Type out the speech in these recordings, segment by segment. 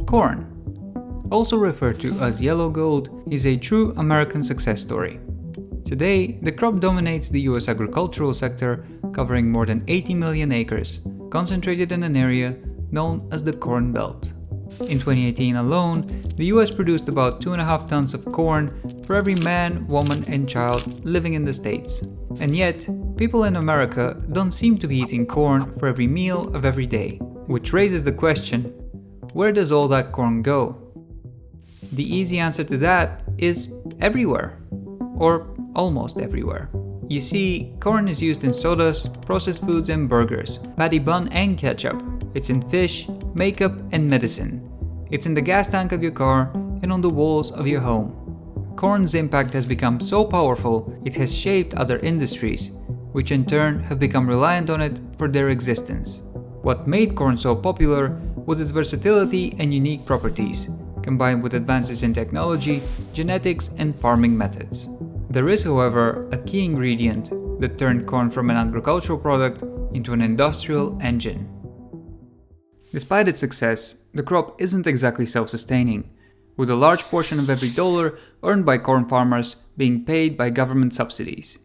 Corn, also referred to as yellow gold, is a true American success story. Today, the crop dominates the US agricultural sector, covering more than 80 million acres, concentrated in an area known as the Corn Belt. In 2018 alone, the US produced about 2.5 tons of corn for every man, woman, and child living in the States. And yet, people in America don't seem to be eating corn for every meal of every day, which raises the question, where does all that corn go? The easy answer to that is everywhere, or almost everywhere. You see, corn is used in sodas, processed foods and burgers, patty bun and ketchup. It's in fish, makeup and medicine. It's in the gas tank of your car and on the walls of your home. Corn's impact has become so powerful, it has shaped other industries, which in turn have become reliant on it for their existence. What made corn so popular was its versatility and unique properties, combined with advances in technology, genetics, and farming methods. There is, however, a key ingredient that turned corn from an agricultural product into an industrial engine. Despite its success, the crop isn't exactly self-sustaining, with a large portion of every dollar earned by corn farmers being paid by government subsidies.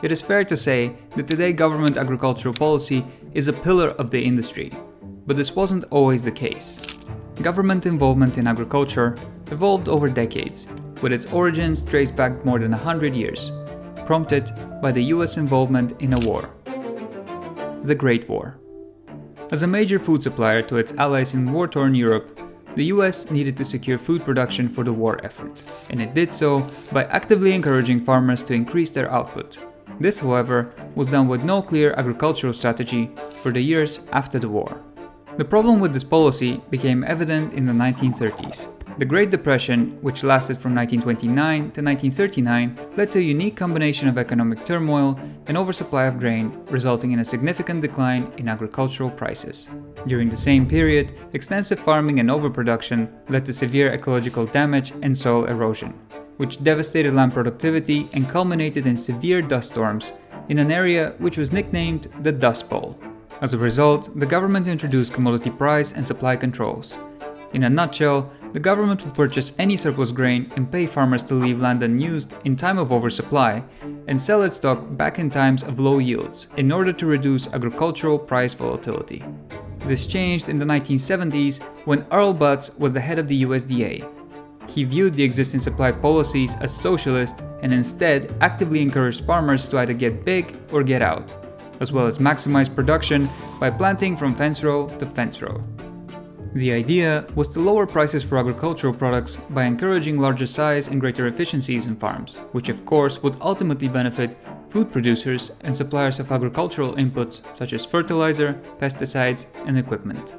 It is fair to say that today government agricultural policy is a pillar of the industry, but this wasn't always the case. Government involvement in agriculture evolved over decades, with its origins traced back more than 100 years, prompted by the US involvement in a war. The Great War. As a major food supplier to its allies in war-torn Europe, the US needed to secure food production for the war effort, and it did so by actively encouraging farmers to increase their output. This, however, was done with no clear agricultural strategy for the years after the war. The problem with this policy became evident in the 1930s. The Great Depression, which lasted from 1929 to 1939, led to a unique combination of economic turmoil and oversupply of grain, resulting in a significant decline in agricultural prices. During the same period, extensive farming and overproduction led to severe ecological damage and soil erosion, which devastated land productivity and culminated in severe dust storms in an area which was nicknamed the Dust Bowl. As a result, the government introduced commodity price and supply controls. In a nutshell, the government would purchase any surplus grain and pay farmers to leave land unused in time of oversupply and sell its stock back in times of low yields in order to reduce agricultural price volatility. This changed in the 1970s when Earl Butz was the head of the USDA. He viewed the existing supply policies as socialist and instead actively encouraged farmers to either get big or get out, as well as maximize production by planting from fence row to fence row. The idea was to lower prices for agricultural products by encouraging larger size and greater efficiencies in farms, which of course would ultimately benefit food producers and suppliers of agricultural inputs such as fertilizer, pesticides, and equipment.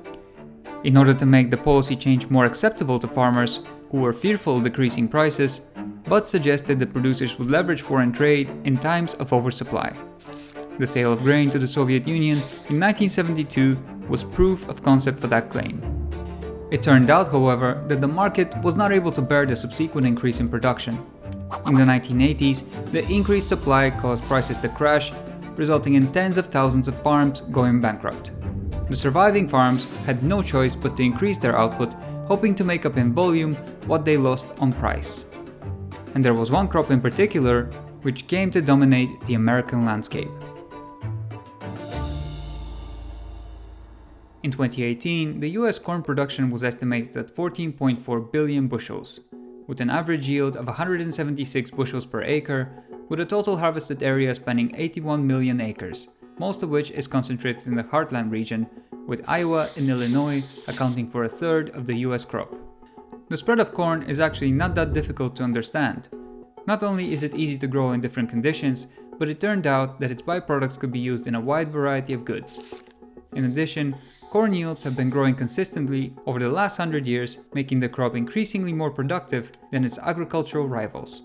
In order to make the policy change more acceptable to farmers who were fearful of decreasing prices, Butz suggested that producers would leverage foreign trade in times of oversupply. The sale of grain to the Soviet Union in 1972 was proof of concept for that claim. It turned out, however, that the market was not able to bear the subsequent increase in production. In the 1980s, the increased supply caused prices to crash, resulting in tens of thousands of farms going bankrupt. The surviving farms had no choice but to increase their output, hoping to make up in volume what they lost on price. And there was one crop in particular which came to dominate the American landscape. In 2018, the US corn production was estimated at 14.4 billion bushels, with an average yield of 176 bushels per acre, with a total harvested area spanning 81 million acres, most of which is concentrated in the Heartland region, with Iowa and Illinois accounting for a third of the US crop. The spread of corn is actually not that difficult to understand. Not only is it easy to grow in different conditions, but it turned out that its byproducts could be used in a wide variety of goods. In addition, corn yields have been growing consistently over the last 100 years, making the crop increasingly more productive than its agricultural rivals.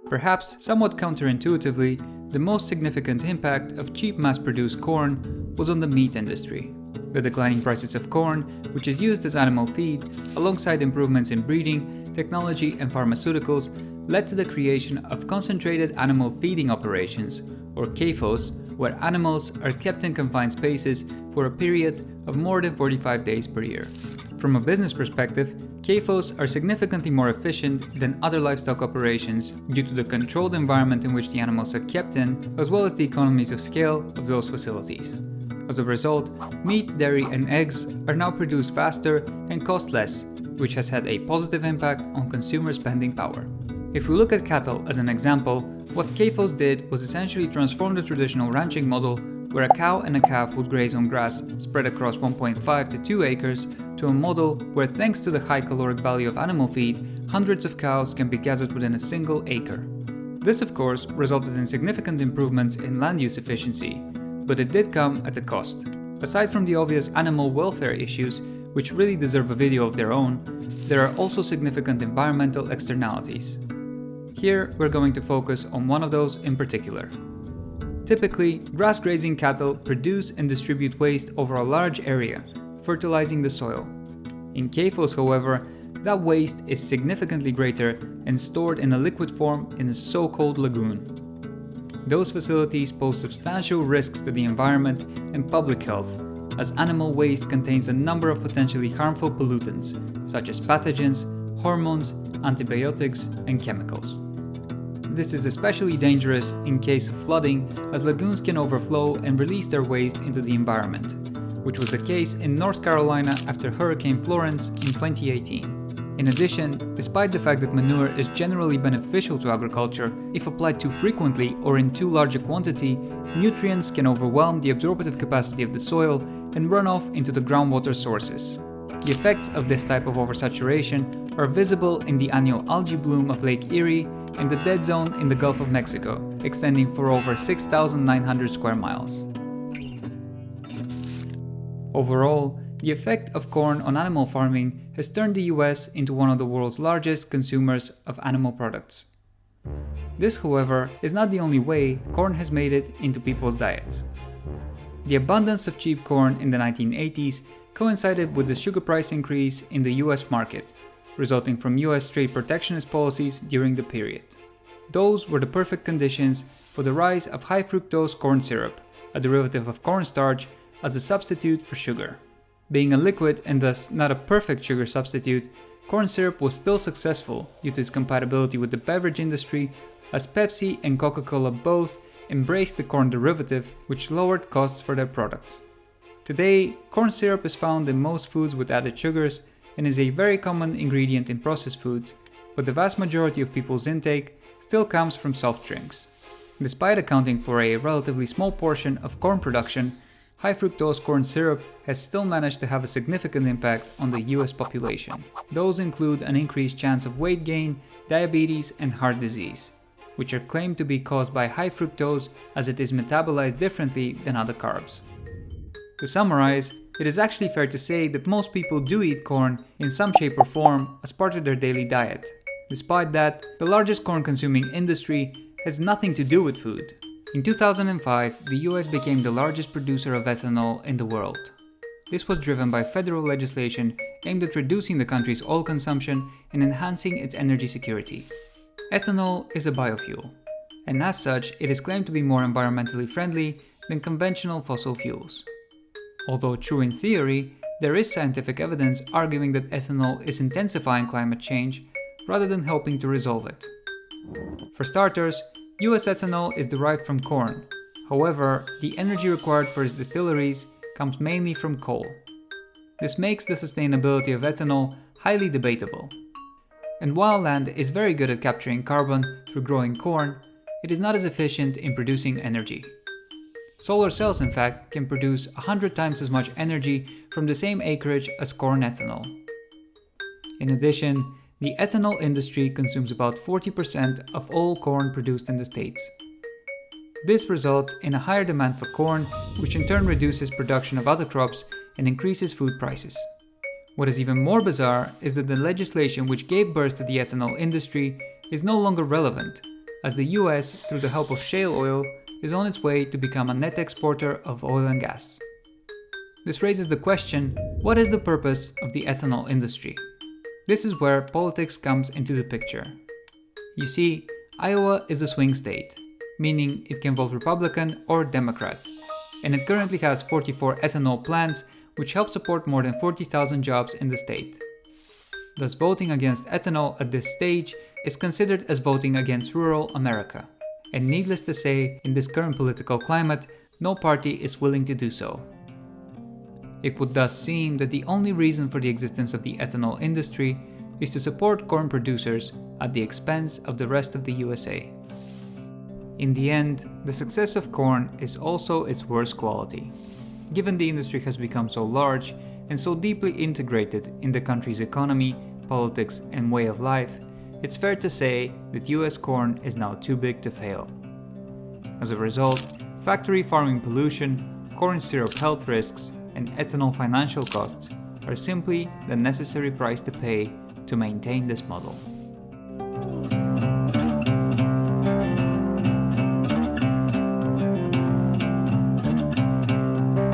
Perhaps somewhat counterintuitively, the most significant impact of cheap mass-produced corn was on the meat industry. The declining prices of corn, which is used as animal feed, alongside improvements in breeding, technology and pharmaceuticals, led to the creation of concentrated animal feeding operations, or cafos, where animals are kept in confined spaces for a period of more than 45 days per year. From a business perspective, CAFOs are significantly more efficient than other livestock operations due to the controlled environment in which the animals are kept in, as well as the economies of scale of those facilities. As a result, meat, dairy, and eggs are now produced faster and cost less, which has had a positive impact on consumer spending power. If we look at cattle as an example, what CAFOs did was essentially transform the traditional ranching model, where a cow and a calf would graze on grass spread across 1.5 to 2 acres, to a model where, thanks to the high caloric value of animal feed, hundreds of cows can be gathered within a single acre. This, of course, resulted in significant improvements in land use efficiency, but it did come at a cost. Aside from the obvious animal welfare issues, which really deserve a video of their own, there are also significant environmental externalities. Here, we're going to focus on one of those in particular. Typically, grass-grazing cattle produce and distribute waste over a large area, fertilizing the soil. In CAFOs, however, that waste is significantly greater and stored in a liquid form in a so-called lagoon. Those facilities pose substantial risks to the environment and public health, as animal waste contains a number of potentially harmful pollutants, such as pathogens, hormones, antibiotics, and chemicals. This is especially dangerous in case of flooding, as lagoons can overflow and release their waste into the environment, which was the case in North Carolina after Hurricane Florence in 2018. In addition, despite the fact that manure is generally beneficial to agriculture, if applied too frequently or in too large a quantity, nutrients can overwhelm the absorptive capacity of the soil and run off into the groundwater sources. The effects of this type of oversaturation are visible in the annual algae bloom of Lake Erie and the dead zone in the Gulf of Mexico, extending for over 6,900 square miles. Overall, the effect of corn on animal farming has turned the US into one of the world's largest consumers of animal products. This, however, is not the only way corn has made it into people's diets. The abundance of cheap corn in the 1980s coincided with the sugar price increase in the US market, resulting from US trade protectionist policies during the period. Those were the perfect conditions for the rise of high fructose corn syrup, a derivative of cornstarch, as a substitute for sugar. Being a liquid and thus not a perfect sugar substitute, corn syrup was still successful due to its compatibility with the beverage industry, as Pepsi and Coca-Cola both embraced the corn derivative, which lowered costs for their products. Today, corn syrup is found in most foods with added sugars and is a very common ingredient in processed foods, but the vast majority of people's intake still comes from soft drinks. Despite accounting for a relatively small portion of corn production, high fructose corn syrup has still managed to have a significant impact on the US population. Those include an increased chance of weight gain, diabetes, and heart disease, which are claimed to be caused by high fructose as it is metabolized differently than other carbs. To summarize, it is actually fair to say that most people do eat corn in some shape or form as part of their daily diet. Despite that, the largest corn-consuming industry has nothing to do with food. In 2005, the US became the largest producer of ethanol in the world. This was driven by federal legislation aimed at reducing the country's oil consumption and enhancing its energy security. Ethanol is a biofuel, and as such, it is claimed to be more environmentally friendly than conventional fossil fuels. Although true in theory, there is scientific evidence arguing that ethanol is intensifying climate change rather than helping to resolve it. For starters, US ethanol is derived from corn. However, the energy required for its distilleries comes mainly from coal. This makes the sustainability of ethanol highly debatable. And while land is very good at capturing carbon through growing corn, it is not as efficient in producing energy. Solar cells, in fact, can produce 100 times as much energy from the same acreage as corn ethanol. In addition, the ethanol industry consumes about 40% of all corn produced in the States. This results in a higher demand for corn, which in turn reduces production of other crops and increases food prices. What is even more bizarre is that the legislation which gave birth to the ethanol industry is no longer relevant, as the US, through the help of shale oil, is on its way to become a net exporter of oil and gas. This raises the question, what is the purpose of the ethanol industry? This is where politics comes into the picture. You see, Iowa is a swing state, meaning it can vote Republican or Democrat, and it currently has 44 ethanol plants which helps support more than 40,000 jobs in the state. Thus, voting against ethanol at this stage is considered as voting against rural America. And needless to say, in this current political climate, no party is willing to do so. It would thus seem that the only reason for the existence of the ethanol industry is to support corn producers at the expense of the rest of the USA. In the end, the success of corn is also its worst quality. Given the industry has become so large and so deeply integrated in the country's economy, politics, and way of life, it's fair to say that US corn is now too big to fail. As a result, factory farming pollution, corn syrup health risks, and ethanol financial costs are simply the necessary price to pay to maintain this model.